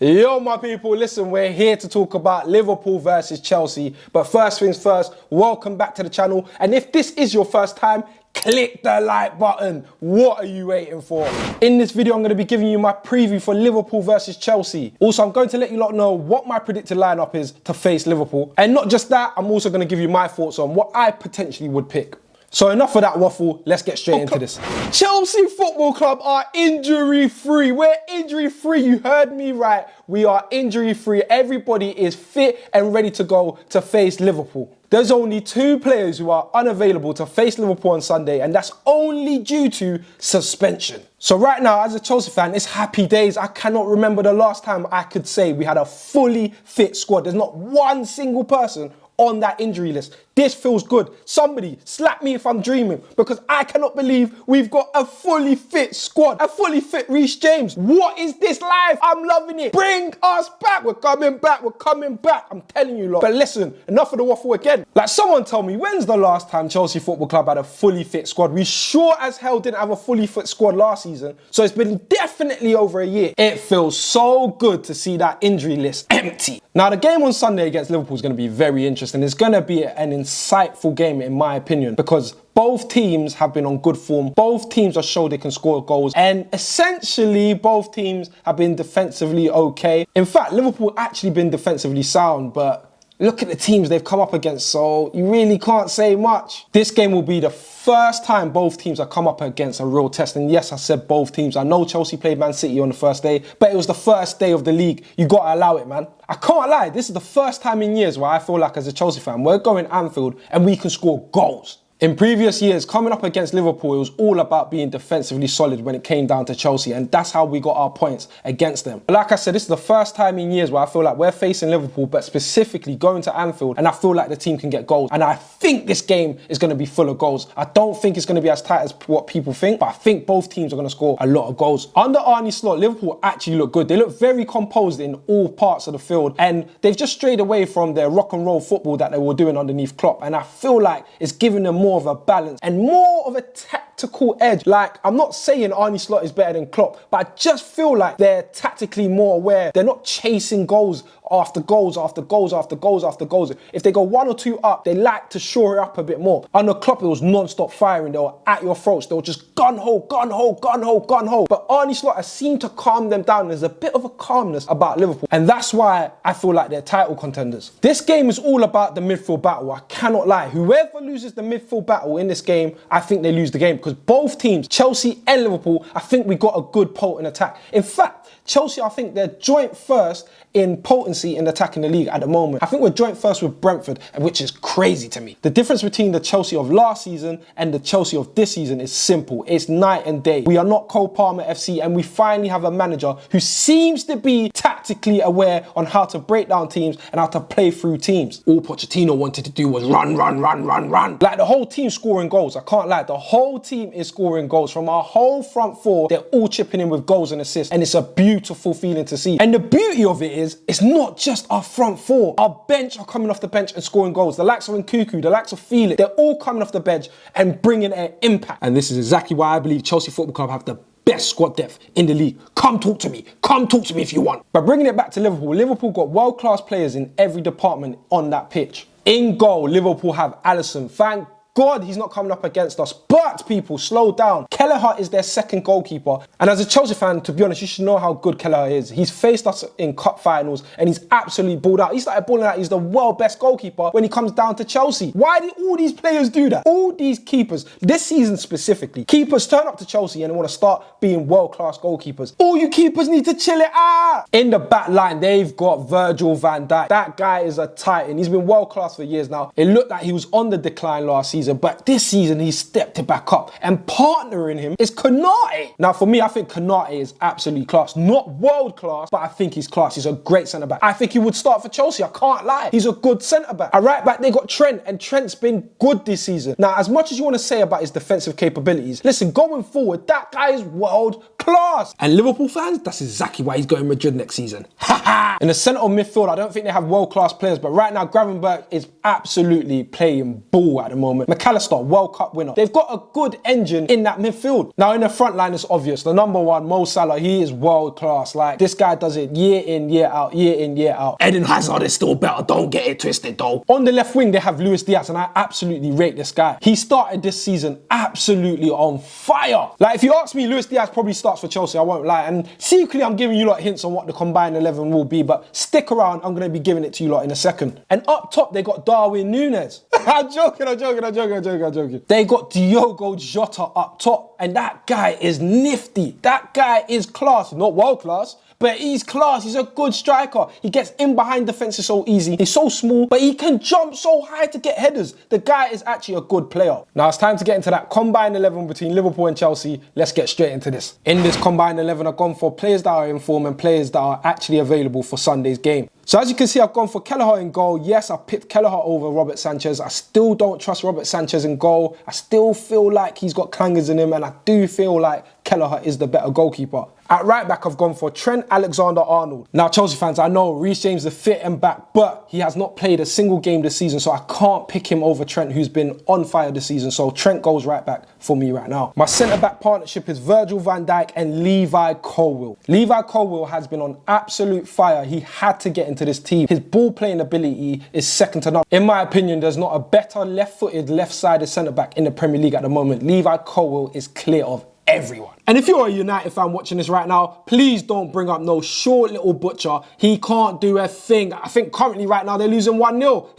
Yo, my people, listen, we're here to talk about Liverpool versus Chelsea. But first things first, welcome back to the channel. And if this is your first time, click the like button. What are you waiting for? In this video, I'm going to be giving you my preview for Liverpool versus Chelsea. Also, I'm going to let you lot know what my predicted lineup is to face Liverpool. And not just that, I'm also going to give you my thoughts on what I potentially would pick. So enough of that waffle, let's get straight into this. Chelsea Football Club are injury-free. We're injury-free, you heard me right. We are injury-free. Everybody is fit and ready to go to face Liverpool. There's only 2 players who are unavailable to face Liverpool on Sunday, and that's only due to suspension. So right now, as a Chelsea fan, it's happy days. I cannot remember the last time I could say we had a fully fit squad. There's not one single person on that injury list. This feels good. Somebody slap me if I'm dreaming, because I cannot believe we've got a fully fit squad, a fully fit Reece James. What is this life? I'm loving it. Bring us back. We're coming back. We're coming back. I'm telling you lot. But listen, enough of the waffle again. Like, someone tell me, when's the last time Chelsea Football Club had a fully fit squad? We sure as hell didn't have a fully fit squad last season, so it's been definitely over a year. It feels so good to see that injury list empty. Now, the game on Sunday against Liverpool is going to be very interesting. It's going to be an insightful game, in my opinion, because both teams have been on good form. Both teams have shown they can score goals. And essentially, both teams have been defensively okay. In fact, Liverpool actually been defensively sound, but look at the teams they've come up against, so you really can't say much. This game will be the first time both teams have come up against a real test. And yes, I said both teams. I know Chelsea played Man City on the first day, but it was the first day of the league. You got to allow it, man. I can't lie, this is the first time in years where I feel like, as a Chelsea fan, we're going Anfield and we can score goals. In previous years, coming up against Liverpool, it was all about being defensively solid when it came down to Chelsea, and that's how we got our points against them. But like I said, this is the first time in years where I feel like we're facing Liverpool, but specifically going to Anfield, and I feel like the team can get goals. And I think this game is going to be full of goals. I don't think it's going to be as tight as what people think, but I think both teams are going to score a lot of goals. Under Arne Slot, Liverpool actually look good. They look very composed in all parts of the field, and they've just strayed away from their rock and roll football that they were doing underneath Klopp. And I feel like it's giving them more of a balance and more of a tactical edge. Like, I'm not saying Arne Slot is better than Klopp, but I just feel like they're tactically more aware. They're not chasing goals after goals after goals after goals after goals. If they go 1 or 2 up, they like to shore it up a bit more. Under Klopp, it was non-stop firing. They were at your throats. They were just gun-ho, gun-ho, gun-ho, gun-ho. But Arne Slot has seemed to calm them down. There's a bit of a calmness about Liverpool, and that's why I feel like they're title contenders. This game is all about the midfield battle. I cannot lie. Whoever loses the midfield battle in this game, I think they lose the game, because both teams, Chelsea and Liverpool, I think we got a good potent attack. In fact, Chelsea, I think they're joint first in potency in attacking the league at the moment. I think we're joint first with Brentford, which is crazy to me. The difference between the Chelsea of last season and the Chelsea of this season is simple. It's night and day. We are not Cole Palmer FC, and we finally have a manager who seems to be tactically aware on how to break down teams and how to play through teams. All Pochettino wanted to do was run, run, run, run, run. Like, the whole team scoring goals. I can't lie. The whole team is scoring goals. From our whole front four, they're all chipping in with goals and assists, and it's a beautiful feeling to see. And the beauty of it is, it's not just our front four. Our bench are coming off the bench and scoring goals. The likes of Nkunku, the likes of Felix, they're all coming off the bench and bringing an impact. And this is exactly why I believe Chelsea Football Club have the best squad depth in the league. Come talk to me. Come talk to me if you want. But bringing it back to Liverpool, Liverpool got world-class players in every department on that pitch. In goal, Liverpool have Alisson. Thank God he's not coming up against us. But people, slow down. Kelleher is their second goalkeeper. And as a Chelsea fan, to be honest, you should know how good Kelleher is. He's faced us in cup finals and he's absolutely balled out. He started balling out. He's the world best goalkeeper when he comes down to Chelsea. Why did all these players do that? All these keepers, this season specifically, keepers turn up to Chelsea and want to start being world-class goalkeepers. All you keepers need to chill it out. In the back line, they've got Virgil van Dijk. That guy is a titan. He's been world-class for years now. It looked like he was on the decline last season, but this season he's stepped it back up, and partnering him is Konate. Now, for me, I think Konate is absolutely class. Not world class, but I think he's class. He's a great centre back. I think he would start for Chelsea. I can't lie. He's a good centre back. At right back, they got Trent, and Trent's been good this season. Now, as much as you want to say about his defensive capabilities, listen, going forward, that guy is world class. And Liverpool fans, that's exactly why he's going Madrid next season. Ha ha! In the centre of midfield, I don't think they have world-class players, but right now, Gravenberch is absolutely playing ball at the moment. McAllister, World Cup winner. They've got a good engine in that midfield. Now, in the front line, it's obvious. The number one, Mo Salah, he is world-class. Like, this guy does it year in, year out, year in, year out. Eden Hazard is still better. Don't get it twisted, though. On the left wing, they have Luis Diaz, and I absolutely rate this guy. He started this season absolutely on fire. Like, if you ask me, Luis Diaz probably starts for Chelsea, I won't lie. And secretly, I'm giving you lot hints on what the combined 11 will be, but stick around, I'm going to be giving it to you lot in a second. And up top, they got Darwin Núñez. I'm joking. They got Diogo Jota up top, and that guy is nifty. That guy is class. Not world class, but he's class. He's a good striker. He gets in behind defenses so easy. He's so small, but he can jump so high to get headers. The guy is actually a good player. Now it's time to get into that combined 11 between Liverpool and Chelsea. Let's get straight into this. In this combined 11, I've gone for players that are in form and players that are actually available for Sunday's game. So as you can see, I've gone for Kelleher in goal. Yes, I picked Kelleher over Robert Sanchez. I still don't trust Robert Sanchez in goal. I still feel like he's got clangers in him, and I do feel like Kelleher is the better goalkeeper. At right back, I've gone for Trent Alexander-Arnold. Now, Chelsea fans, I know Reece James is fit and back, but he has not played a single game this season, so I can't pick him over Trent, who's been on fire this season. So Trent goes right back for me right now. My centre-back partnership is Virgil van Dijk and Levi Colwill. Levi Colwill has been on absolute fire. He had to get into this team. His ball-playing ability is second to none. In my opinion, there's not a better left-footed, left-sided centre-back in the Premier League at the moment. Levi Colwill is clear of everyone. And if you're a United fan watching this right now, please don't bring up no short little butcher. He can't do a thing. I think currently right now they're losing 1-0.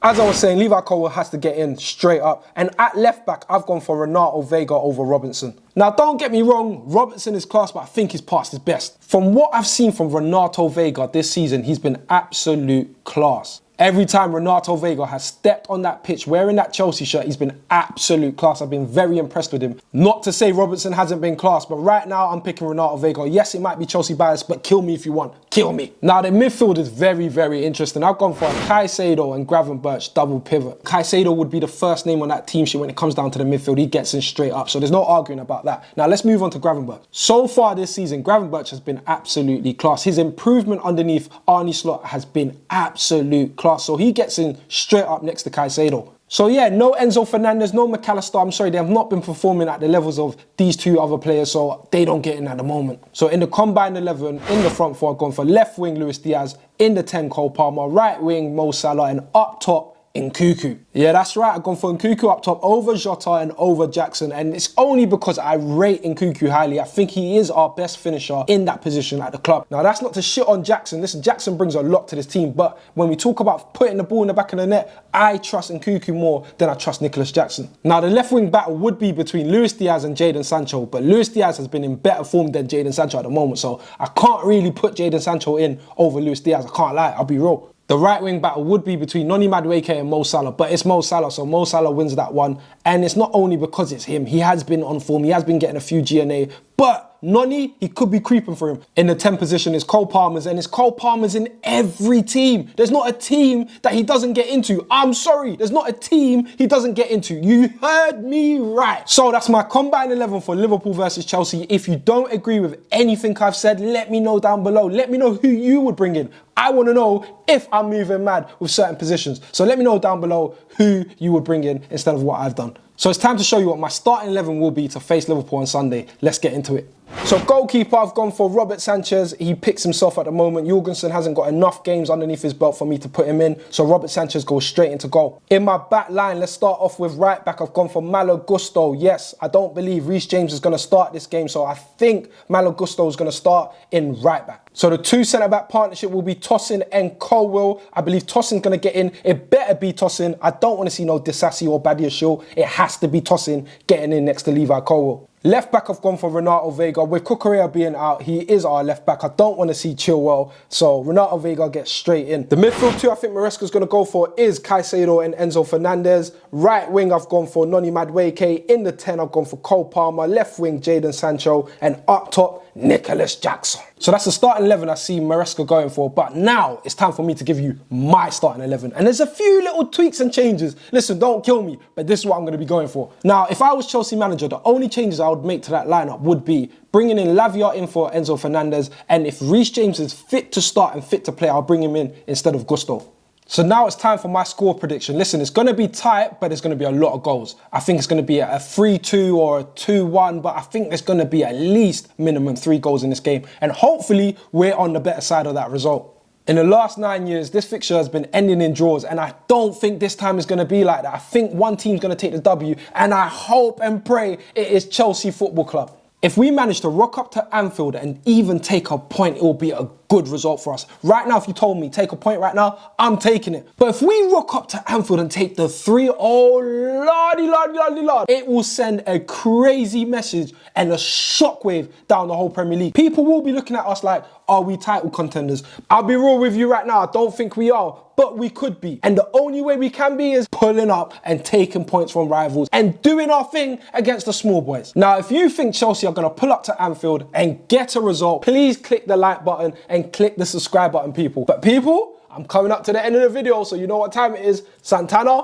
As I was saying, Levi Colwill has to get in straight up. And at left back, I've gone for Renato Vega over Robinson. Now, don't get me wrong, Robertson is class, but I think he's past his best. From what I've seen from Renato Vega this season, he's been absolute class. Every time Renato Vega has stepped on that pitch wearing that Chelsea shirt, he's been absolute class. I've been very impressed with him. Not to say Robertson hasn't been class, but right now I'm picking Renato Vega. Yes, it might be Chelsea biased, but kill me if you want. Kill me. Now, the midfield is very, very interesting. I've gone for a Caicedo and Gravenberch double pivot. Caicedo would be the first name on that team sheet when it comes down to the midfield. He gets in straight up, so there's no arguing about that. Now, let's move on to Gravenberch. So far this season, Gravenberch has been absolutely class. His improvement underneath Arne Slot has been absolute class. So he gets in straight up next to Caicedo. So yeah, no Enzo Fernandez, no McAllister. I'm sorry, they have not been performing at the levels of these two other players, so they don't get in at the moment. So in the combined 11, in the front four, I've gone for left wing Luis Diaz, in the 10 Cole Palmer, right wing Mo Salah, and up top Nkunku. Yeah, that's right. I've gone for Nkunku up top over Jota and over Jackson. And it's only because I rate Nkunku highly. I think he is our best finisher in that position at the club. Now, that's not to shit on Jackson. Listen, Jackson brings a lot to this team. But when we talk about putting the ball in the back of the net, I trust Nkunku more than I trust Nicholas Jackson. Now, the left wing battle would be between Luis Diaz and Jadon Sancho. But Luis Diaz has been in better form than Jadon Sancho at the moment. So I can't really put Jadon Sancho in over Luis Diaz. I can't lie. I'll be real. The right wing battle would be between Noni Madueke and Mo Salah, but it's Mo Salah, so Mo Salah wins that one. And it's not only because it's him. He has been on form. He has been getting a few GNA, but Noni, he could be creeping for him. In the 10 position is Cole Palmer's, and it's Cole Palmer's in every team. There's not a team that he doesn't get into. I'm sorry, there's not a team he doesn't get into. You heard me right. So that's my combined 11 for Liverpool versus Chelsea. If you don't agree with anything I've said, let me know down below. Let me know who you would bring in. I want to know if I'm moving mad with certain positions. So let me know down below who you would bring in instead of what I've done. So it's time to show you what my starting 11 will be to face Liverpool on Sunday. Let's get into it. So goalkeeper, I've gone for Robert Sanchez. He picks himself at the moment. Jorgensen hasn't got enough games underneath his belt for me to put him in. So Robert Sanchez goes straight into goal. In my back line, let's start off with right back. I've gone for Malo Gusto. Yes, I don't believe Reece James is going to start this game. So I think Malo Gusto is going to start in right back. So the two centre-back partnership will be Tosin and Colwill. I believe Tosin's going to get in. It better be Tosin. I don't want to see no Disasi or Badiashile. It has to be Tosin getting in next to Levi Colwill. Left back, I've gone for Renato Vega. With Cucurella being out, he is our left back. I don't want to see Chilwell, so Renato Vega gets straight in. The midfield two I think Maresca's going to go for is Caicedo and Enzo Fernandez. Right wing, I've gone for Noni Madueke. In the 10, I've gone for Cole Palmer. Left wing, Jadon Sancho. And up top, Nicholas Jackson. So that's the starting 11 I see Maresca going for, but now it's time for me to give you my starting 11. And there's a few little tweaks and changes. Listen, don't kill me, but this is what I'm going to be going for. Now, if I was Chelsea manager, the only changes I would make to that lineup would be bringing in Lavia in for Enzo Fernandez, and if Reece James is fit to start and fit to play, I'll bring him in instead of Gusto. So now it's time for my score prediction. Listen, it's going to be tight, but there's going to be a lot of goals. I think it's going to be a 3-2 or a 2-1, but I think there's going to be at least minimum 3 goals in this game. And hopefully, we're on the better side of that result. In the last 9 years, this fixture has been ending in draws, and I don't think this time is going to be like that. I think one team's going to take the W, and I hope and pray it is Chelsea Football Club. If we manage to rock up to Anfield and even take a point, it will be a good result for us. Right now, if you told me take a point right now, I'm taking it. But if we rock up to Anfield and take the 3, oh lordy, it will send a crazy message and a shockwave down the whole Premier League. People will be looking at us like, are we title contenders? I'll be real with you right now, I don't think we are, but we could be. And the only way we can be is pulling up and taking points from rivals and doing our thing against the small boys. Now, if you think Chelsea are going to pull up to Anfield and get a result, please click the like button and click the subscribe button, people. But people, I'm coming up to the end of the video, so you know what time it is. Santana,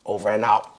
over and out.